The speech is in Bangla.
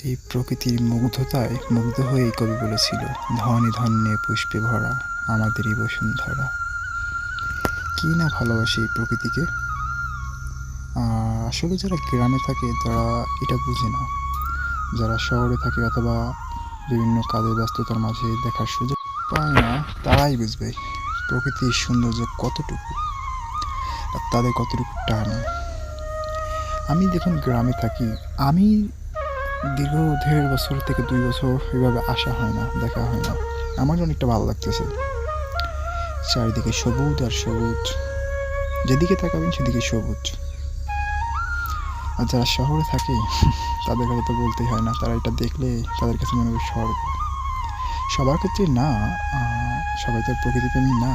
এই প্রকৃতির মুগ্ধতায় মুগ্ধ হয়েই কবি বলেছিল, ধনে ধন্যে পুষ্পে ভরা আমাদেরই বসুন্ধরা। কি না ভালোবাসে এই প্রকৃতিকে। আসলে যারা গ্রামে থাকে তারা এটা বুঝে না, যারা শহরে থাকে অথবা বিভিন্ন কাজের ব্যস্ততার মাঝে দেখার সুযোগ পায় না, তারাই বুঝবে প্রকৃতির সৌন্দর্য কতটুকু আর তাদের কতটুকু টানে। আমি দেখুন গ্রামে থাকি, আমি দীর্ঘ 1.5 বছর থেকে 2 বছর এভাবে আসা হয় না, দেখা হয় না। আমার অনেকটা ভালো লাগতেছে, চারিদিকে সবুজ আর সবুজ, যেদিকে তাকাবেন সেদিকে সবুজ। আর যারা শহরে থাকে তাদের কথা তো বলতেই হয় না, তারা এটা দেখলে তাদের কাছে মনে হবে স্বর্গ। সবার ক্ষেত্রে না, সবাই তো প্রকৃতিপ্রেমী না।